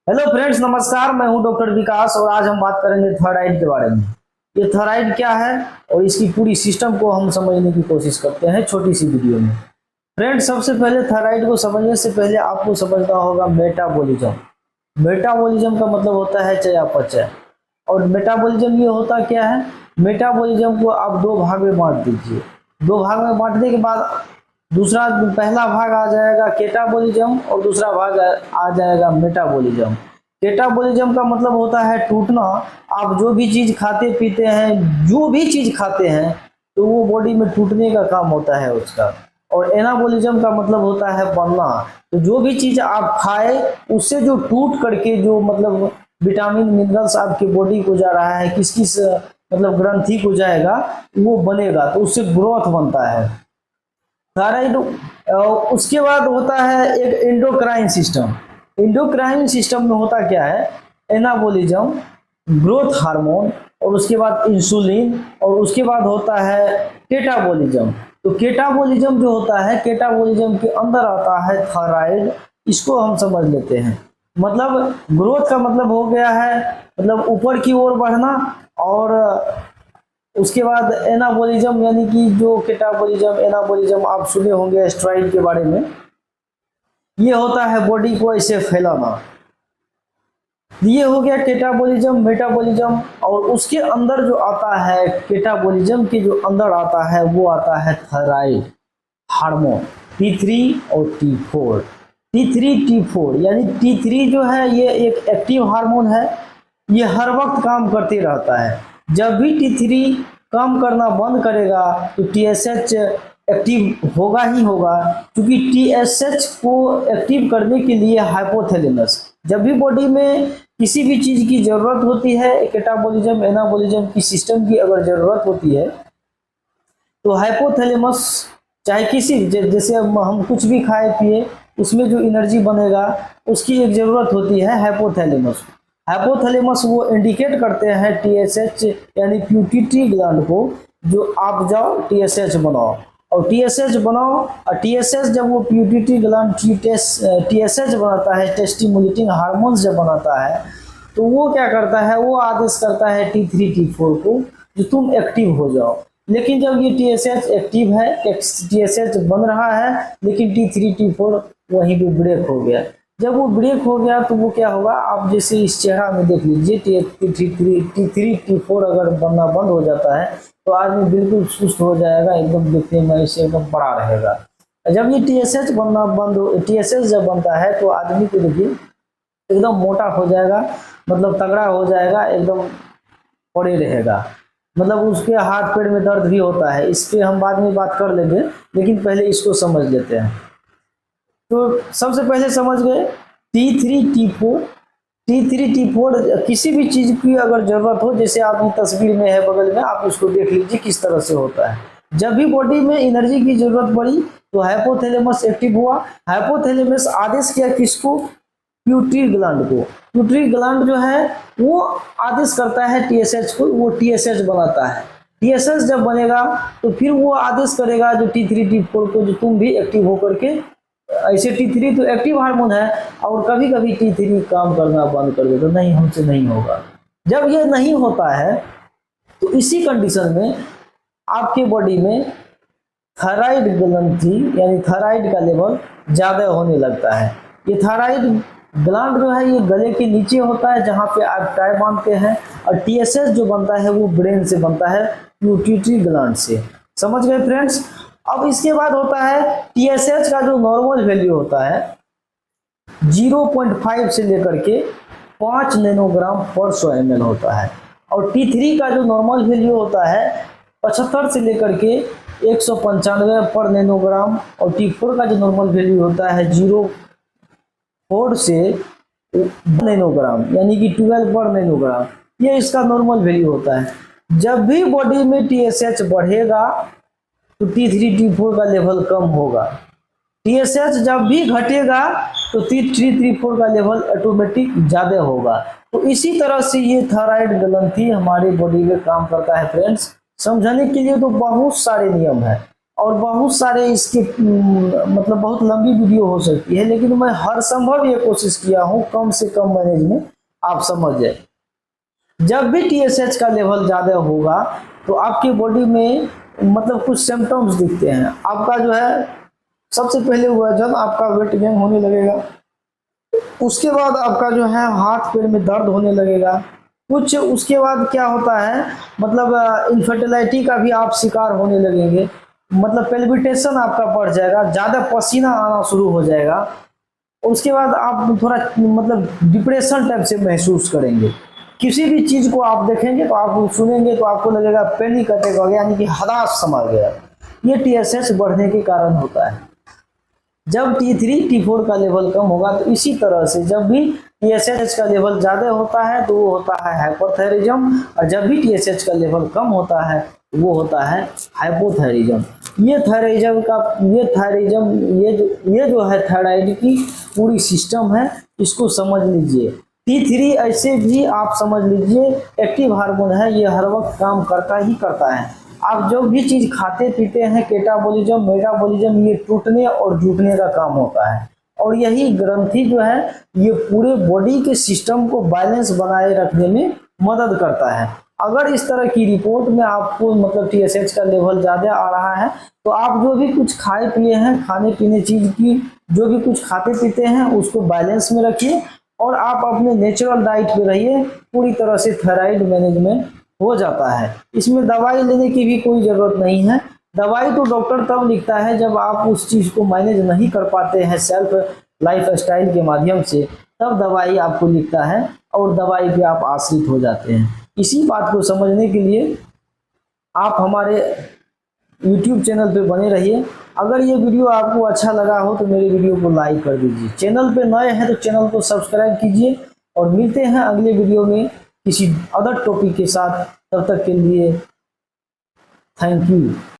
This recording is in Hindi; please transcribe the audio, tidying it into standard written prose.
हेलो फ्रेंड्स, नमस्कार। मैं हूं डॉक्टर विकास और आज हम बात करेंगे थायराइड के बारे में। ये थायराइड क्या है और इसकी पूरी सिस्टम को हम समझने की कोशिश करते हैं छोटी सी वीडियो में। फ्रेंड्स, सबसे पहले थायराइड को समझने से पहले आपको समझना होगा मेटाबॉलिज्म। मेटाबॉलिज्म का मतलब होता है चयापचय। और मेटाबॉलिज्म ये होता क्या है? मेटाबॉलिज्म को आप दो भाग में बांट दीजिए। दो भाग में बांटने के बाद पहला भाग आ जाएगा केटाबॉलिज्म और दूसरा भाग आ जाएगा मेटाबॉलिज्म। केटाबॉलिज्म का मतलब होता है टूटना। आप जो भी चीज खाते पीते हैं, जो भी चीज खाते हैं, तो वो बॉडी में टूटने का काम होता है उसका। और एनाबॉलिज्म का मतलब होता है बनना। तो जो भी चीज आप खाए उससे जो टूट करके जो मतलब विटामिन मिनरल्स आपके बॉडी को जा रहा है, किस किस मतलब ग्रंथि को जाएगा, वो बनेगा, तो उससे ग्रोथ बनता है थायराइड। उसके बाद होता है एक एंडोक्राइन सिस्टम। एंडोक्राइन सिस्टम में होता क्या है? एनाबॉलिज्म, ग्रोथ हार्मोन, और उसके बाद इंसुलिन, और उसके बाद होता है केटाबॉलिज्म। तो केटाबॉलिज्म जो होता है, केटाबॉलिज्म के अंदर आता है थायराइड। इसको हम समझ लेते हैं। मतलब ग्रोथ का मतलब हो गया है मतलब ऊपर की ओर बढ़ना, और उसके बाद एनाबॉलिज्म यानी कि जो केटाबॉलिज्म एनाबॉलिज्म आप सुने होंगे स्टेरॉइड के बारे में, ये होता है बॉडी को ऐसे फैलाना। ये हो गया केटाबॉलिज्म मेटाबॉलिज्म। और उसके अंदर जो आता है केटाबॉलिज्म के जो अंदर आता है वो आता है थायराइड हार्मोन T3 और T4। T3 T4 यानी T3 जो है ये एक एक्टिव हार्मोन है। ये हर वक्त काम करते रहता है। जब भी T3 काम करना बंद करेगा तो TSH एक्टिव होगा ही होगा, क्योंकि TSH को एक्टिव करने के लिए हाइपोथैलेमस, जब भी बॉडी में किसी भी चीज की जरूरत होती है, केटाबॉलिज्म एनाबॉलिज्म की सिस्टम की अगर जरूरत होती है, तो हाइपोथैलेमस चाहे किसी जैसे हम कुछ भी खाए पिए उसमें जो एनर्जी बनेगा उसकी एक जरूरत होती है हाइपोथैलेमस। हाइपोथैलेमस वो इंडिकेट करते हैं TSH यानी प्यूटिटरी ग्लैंड को, जो आप जाओ TSH बनाओ और TSH बनाओ। और TSH जब वो प्यूटिटरी ग्लैंड TSH बनाता है, टेस्टिमुलेटिंग हार्मोन्स जब बनाता है, तो वो क्या करता है, वो आदेश करता है T3 T4 को जो तुम एक्टिव हो जाओ। लेकिन जब ये TSH एक्टिव है, TSH बन रहा है, लेकिन T3 T4 वहीं पे ब्रेक हो गया। जब वो ब्रेक हो गया तो वो क्या होगा, आप जैसे इस चेहरा में देख लीजिए, T3 T4 अगर बनना बंद हो जाता है तो आदमी बिल्कुल सुस्त हो जाएगा, एकदम दिखने में ऐसे एकदम बड़ा रहेगा। जब ये TSH बनना बंद हो, TSH जब बनता है तो आदमी को देखिए एकदम मोटा हो जाएगा, मतलब तगड़ा हो जाएगा, एकदम पड़े रहेगा। मतलब उसके हाथ पैर में दर्द भी होता है। इस पे हम बाद में बात कर लेंगे, लेकिन पहले इसको समझ लेते हैं। तो सबसे पहले समझ गए T3 T4। T3 T4 किसी भी चीज की अगर जरूरत हो, जैसे आपकी तस्वीर में है बगल में, आप उसको देख लीजिए किस तरह से होता है। जब भी बॉडी में एनर्जी की जरूरत पड़ी तो हाइपोथैलेमस एक्टिव हुआ। हाइपोथैलेमस आदेश किया किसको? प्यूटरी ग्लैंड को। प्यूटरी ग्लैंड जो है वो आदेश करता है TSH को, वो TSH बनाता है। TSH जब बनेगा तो फिर वो आदेश करेगा जो T3 T4 को, जो तुम भी एक्टिव होकर के, ऐसे T3 तो एक्टिव हार्मोन है, और कभी कभी T3 काम करना बंद कर देता, नहीं हमसे नहीं होगा। जब ये नहीं होता है तो इसी कंडीशन में आपके बॉडी में थायराइड ग्रंथि यानी थायराइड का लेवल ज्यादा होने लगता है। ये थायराइड ग्लैंड जो है ये गले के नीचे होता है, जहां पे आप टाई बांधते हैं। और TSH जो बनता है वो ब्रेन से बनता है, प्यूटिटरी ग्लैंड से। समझ गए फ्रेंड्स? अब इसके बाद होता है TSH का जो नॉर्मल वैल्यू होता है 0.5 से लेकर के 5 नैनोग्राम पर 100 ml होता है। और T3 का जो नॉर्मल वैल्यू होता है 75 से लेकर के 195 पर नैनोग्राम। और T4 का जो नॉर्मल वैल्यू होता है 0.4 से नैनोग्राम यानी कि 12 पर नैनोग्राम। ये इसका नॉर्मल वैल्यू होता है। जब भी बॉडी में TSH बढ़ेगा तो T3 T4 का लेवल कम होगा। TSH जब भी घटेगा तो T3 T4 का लेवल ऑटोमेटिक ज्यादा होगा। तो इसी तरह से ये थायराइड ग्रंथि हमारे बॉडी में काम करता है फ्रेंड्स। समझाने के लिए तो बहुत सारे नियम है, और बहुत सारे इसके मतलब बहुत लंबी वीडियो हो सकती है, लेकिन मैं हर संभव ये कोशिश किया हूँ कम से कम मैनेज में आप समझ जाए। जब भी टीएसएच का लेवल ज़्यादा होगा तो आपकी बॉडी में मतलब कुछ सिम्टम्स दिखते हैं। आपका जो है सबसे पहले वजन आपका वेट गेन होने लगेगा, उसके बाद आपका जो है हाथ पैर में दर्द होने लगेगा, कुछ उसके बाद क्या होता है मतलब इनफर्टिलिटी का भी आप शिकार होने लगेंगे, मतलब पेल्पिटेशन आपका बढ़ जाएगा, ज़्यादा पसीना आना शुरू हो जाएगा। उसके बाद आप थोड़ा मतलब डिप्रेशन टाइप से महसूस करेंगे। किसी भी चीज़ को आप देखेंगे तो आप सुनेंगे तो आपको लगेगा पैनिक अटैक हो गया, यानी कि हताश सा मार गया। ये टीएसएच बढ़ने के कारण होता है। जब T3 T4 का लेवल कम होगा तो इसी तरह से जब भी टीएसएच का लेवल ज़्यादा होता है तो वो होता है हाइपोथायरिज्म, और जब भी टीएसएच का लेवल कम होता है तो वो होता है हाइपोथायरिज्म। ये थायरिज्म ये जो है थायराइड की पूरी सिस्टम है, इसको समझ लीजिए। T3 ऐसे भी आप समझ लीजिए एक्टिव हार्मोन है, ये हर वक्त काम करता ही करता है। आप जो भी चीज़ खाते पीते हैं कैटाबॉलिज्म मेटाबॉलिज्म ये टूटने और जुटने का काम होता है, और यही ग्रंथि जो है ये पूरे बॉडी के सिस्टम को बैलेंस बनाए रखने में मदद करता है। अगर इस तरह की रिपोर्ट में आपको मतलब टीएसएच का लेवल ज़्यादा आ रहा है तो आप जो भी कुछ खाए पिए हैं, खाने पीने चीज़ की जो भी कुछ खाते पीते हैं उसको बैलेंस में रखिए, और आप अपने नेचुरल डाइट पे रहिए। पूरी तरह से थायराइड मैनेजमेंट हो जाता है। इसमें दवाई लेने की भी कोई ज़रूरत नहीं है। दवाई तो डॉक्टर तब लिखता है जब आप उस चीज़ को मैनेज नहीं कर पाते हैं सेल्फ लाइफ स्टाइल के माध्यम से, तब दवाई आपको लिखता है और दवाई पे आप आश्रित हो जाते हैं। इसी बात को समझने के लिए आप हमारे YouTube चैनल पे बने रहिए। अगर ये वीडियो आपको अच्छा लगा हो तो मेरे वीडियो को लाइक कर दीजिए। चैनल पे नए हैं तो चैनल को सब्सक्राइब कीजिए, और मिलते हैं अगले वीडियो में किसी अदर टॉपिक के साथ। तब तक के लिए थैंक यू।